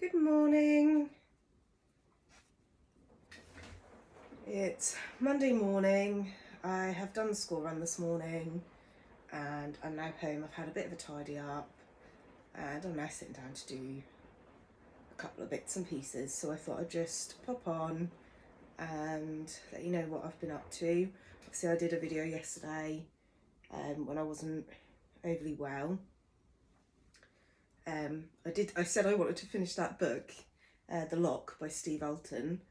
Good morning. It's Monday morning. I have done the school run this morning and I'm now home. I've had a bit of a tidy up and I'm now sitting down to do a couple of bits and pieces. So I thought I'd just pop on and let you know what I've been up to. Obviously I did a video yesterday when I wasn't overly well. I said I wanted to finish that book, The Lock by Steve Alton,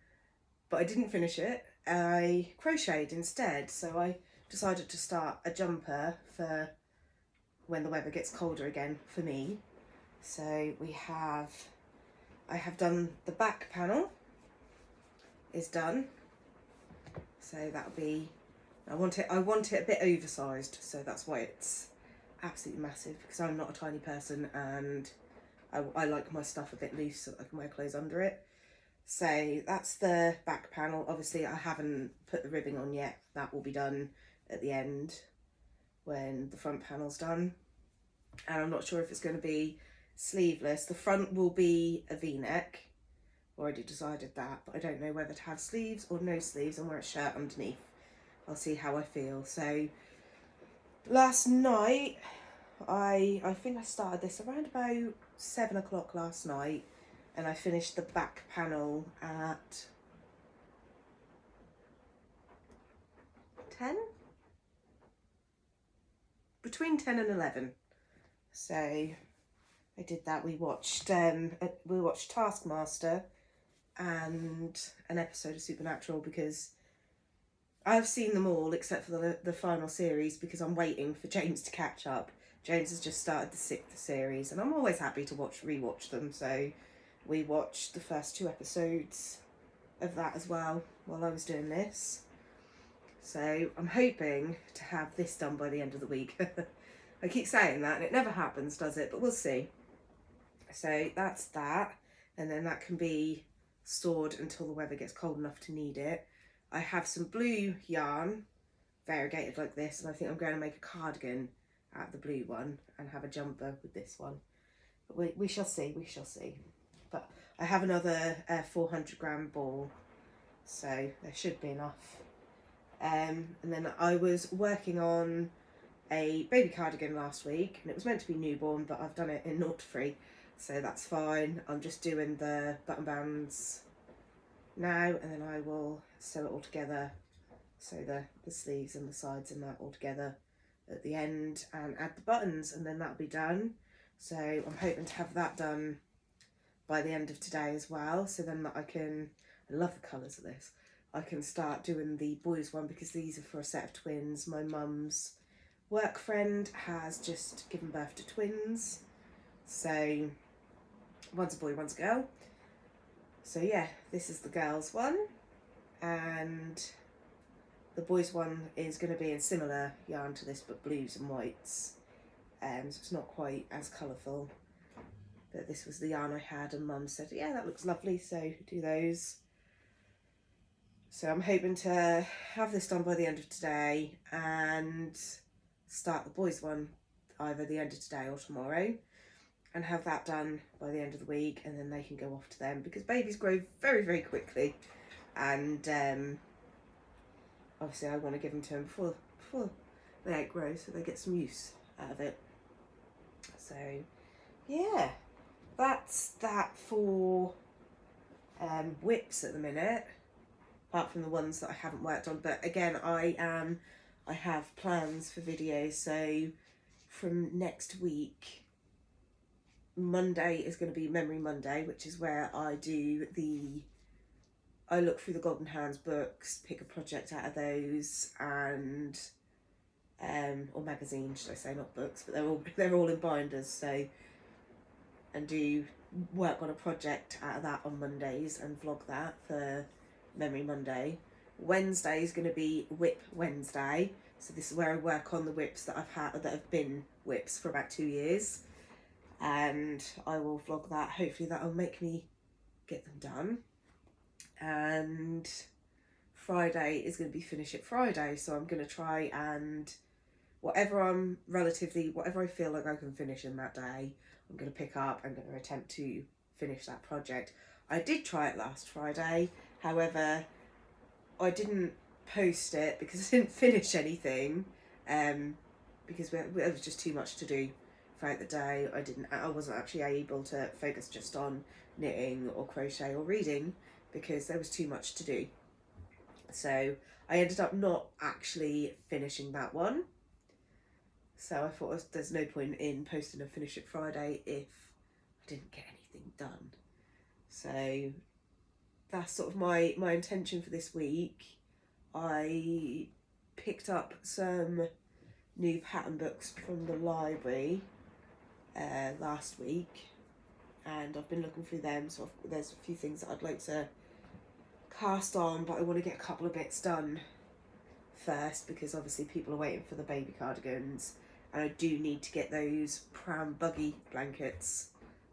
but I didn't finish it. I crocheted instead, so I decided to start a jumper for when the weather gets colder again for me. So I have done the back panel is done. So that'll be, I want it a bit oversized, so that's why it's absolutely massive, because I'm not a tiny person and I like my stuff a bit loose so I can wear clothes under it. So that's the back panel. Obviously I haven't put the ribbing on yet. That will be done at the end when the front panel's done. And I'm not sure if it's going to be sleeveless. The front will be a V-neck. Already decided that, but I don't know whether to have sleeves or no sleeves and wear a shirt underneath. I'll see how I feel. So last night, I think I started this around about 7 o'clock last night. And I finished the back panel at 10? Between 10 and 11. So I did that. We watched Taskmaster and an episode of Supernatural, because I've seen them all except for the final series, because I'm waiting for James to catch up. James has just started the 6th series and I'm always happy to rewatch them. So we watched the first 2 episodes of that as well while I was doing this. So I'm hoping to have this done by the end of the week. I keep saying that and it never happens, does it? But we'll see. So that's that. And then that can be stored until the weather gets cold enough to need it. I have some blue yarn, variegated like this, and I think I'm going to make a cardigan out of the blue one and have a jumper with this one. But we shall see, we shall see. But I have another 400-gram ball, so there should be enough. And then I was working on a baby cardigan last week, and it was meant to be newborn, but I've done it in 0 to 3, so that's fine. I'm just doing the button bands now, and then I will sew it all together, so the sleeves and the sides and that all together at the end, and add the buttons, and then that'll be done. So I'm hoping to have that done by the end of today as well, so then that I love the colours of this. I can start doing the boys one, because these are for a set of twins. My mum's work friend has just given birth to twins, so one's a boy, one's a girl. So yeah, this is the girls one, and the boys one is going to be in similar yarn to this, but blues and whites, so it's not quite as colourful. But this was the yarn I had, and Mum said, yeah, that looks lovely, so do those. So I'm hoping to have this done by the end of today and start the boys one either the end of today or tomorrow, and have that done by the end of the week, and then they can go off to them, because babies grow very, very quickly, and obviously I want to give them to them before they outgrow, so they get some use out of it. So yeah, that's that for whips at the minute, apart from the ones that I haven't worked on. But again, I have plans for videos. So from next week, Monday is going to be Memory Monday, which is where I look through the Golden Hands books, pick a project out of those, and or magazines, should I say, not books, but they're all in binders. So, and do work on a project out of that on Mondays and vlog that for Memory Monday. Wednesday is going to be Whip Wednesday, so this is where I work on the whips that I've had, that have been whips for about 2 years, and I will vlog that. Hopefully that'll make me get them done. And Friday is going to be Finish It Friday, so I'm going to try and whatever I feel like I can finish in that day, I'm going to pick up. I'm going to attempt to finish that project. I did try it last Friday, however, I didn't post it because I didn't finish anything, because it was just too much to do throughout the day. I wasn't actually able to focus just on knitting or crochet or reading because there was too much to do. So I ended up not actually finishing that one. So I thought there's no point in posting a finish it Friday if I didn't get anything done. So that's sort of my intention for this week. I picked up some new pattern books from the library last week, and I've been looking through them, so there's a few things that I'd like to cast on, but I want to get a couple of bits done first because obviously people are waiting for the baby cardigans, and I do need to get those pram buggy blankets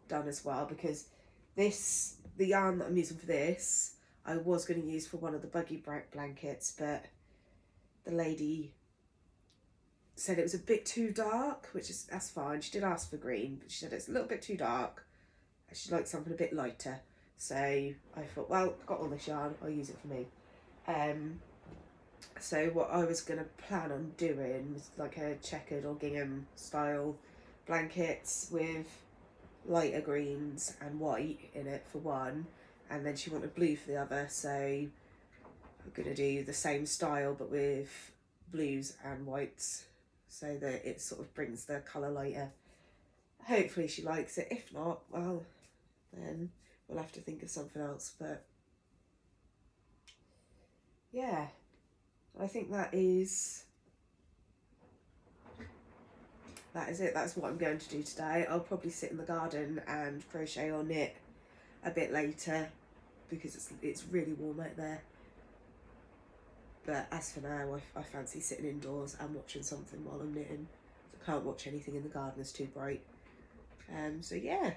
done as well, because the yarn that I'm using for this I was going to use for one of the buggy blankets, but the lady said it was a bit too dark, that's fine. She did ask for green, but she said it's a little bit too dark. She'd like something a bit lighter. So I thought, well, I've got all this yarn, I'll use it for me. So what I was going to plan on doing was like a checkered or gingham style blankets with lighter greens and white in it for one, and then she wanted blue for the other, so I'm going to do the same style but with blues and whites so that it sort of brings the colour lighter. Hopefully she likes it. If not, well, then we'll have to think of something else. But yeah, I think that is it. That's what I'm going to do today. I'll probably sit in the garden and crochet or knit a bit later because it's really warm out there. But as for now, I fancy sitting indoors and watching something while I'm knitting. I can't watch anything in the garden, it's too bright. So yeah,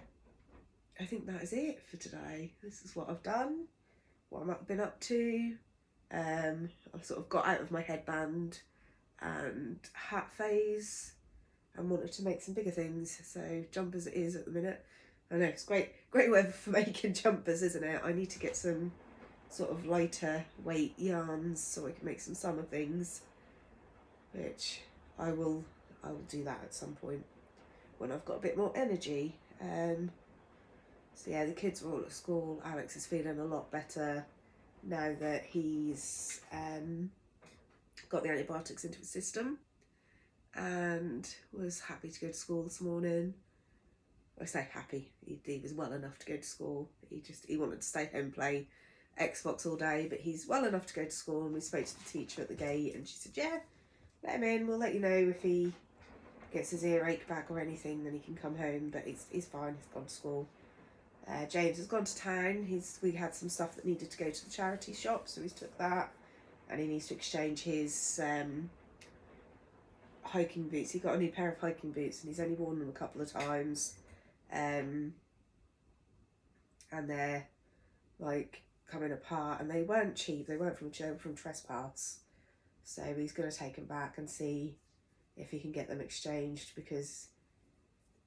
I think that is it for today. This is what I've done, what I've been up to. I've sort of got out of my headband and hat phase and wanted to make some bigger things. So jumpers it is at the minute. I know, it's great weather for making jumpers, isn't it? I need to get some sort of lighter weight yarns so I can make some summer things, which I will do that at some point when I've got a bit more energy. So yeah, the kids are all at school. Alex is feeling a lot better now that he's got the antibiotics into his system, and was happy to go to school this morning. I say happy, he was well enough to go to school. He wanted to stay home, play Xbox all day, but he's well enough to go to school, and we spoke to the teacher at the gate and she said, yeah, let him in, we'll let you know if he gets his earache back or anything, then he can come home, but he's fine, he's gone to school. James has gone to town. We had some stuff that needed to go to the charity shop, so he's took that, and he needs to exchange his hiking boots. He got a new pair of hiking boots and he's only worn them a couple of times, and they're like coming apart, and they weren't cheap, they were from Trespass, so he's going to take them back and see if he can get them exchanged, because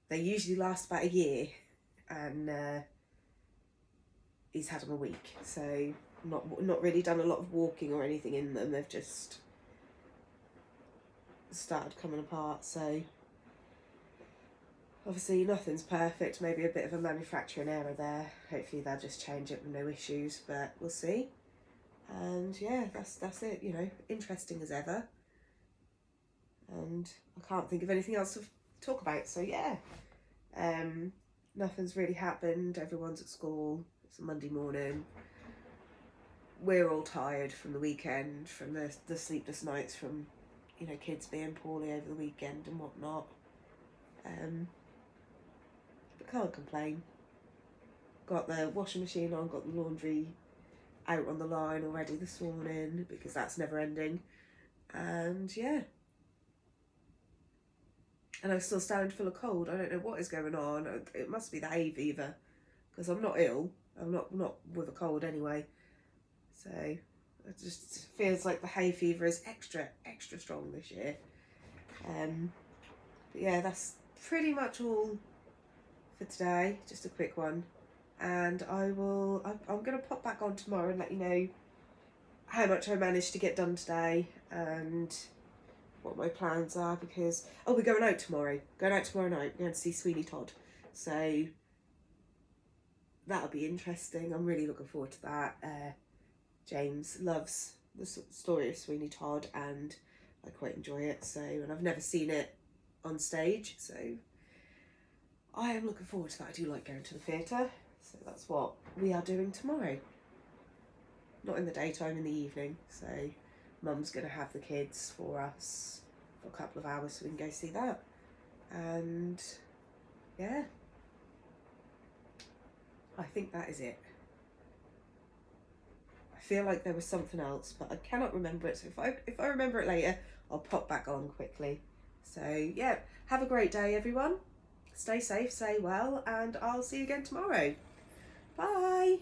they usually last about a year, and he's had them a week, so not really done a lot of walking or anything in them. They've just started coming apart, so obviously nothing's perfect. Maybe a bit of a manufacturing error there. Hopefully they'll just change it with no issues, but we'll see. And yeah, that's it, you know, interesting as ever, and I can't think of anything else to talk about. So yeah, nothing's really happened. Everyone's at school. It's a Monday morning. We're all tired from the weekend, from the sleepless nights, from, you know, kids being poorly over the weekend and whatnot. But can't complain. Got the washing machine on, got the laundry out on the line already this morning, because that's never ending. And yeah, and I'm still starting to feel a cold. I don't know what is going on. It must be the hay fever, because I'm not ill. I'm not with a cold anyway. So it just feels like the hay fever is extra strong this year. But yeah, that's pretty much all for today. Just a quick one. and I'm going to pop back on tomorrow and let you know how much I managed to get done today and what my plans are, because we're going out tomorrow. Going out tomorrow night. We're going to see Sweeney Todd. So that'll be interesting. I'm really looking forward to that. James loves the story of Sweeney Todd and I quite enjoy it. So, and I've never seen it on stage, so I am looking forward to that. I do like going to the theatre, so that's what we are doing tomorrow. Not in the daytime, in the evening. So Mum's going to have the kids for us for a couple of hours so we can go see that. And yeah, I think that is it. I feel like there was something else, but I cannot remember it. So if I remember it later, I'll pop back on quickly. So yeah, have a great day, everyone. Stay safe, stay well, and I'll see you again tomorrow. Bye.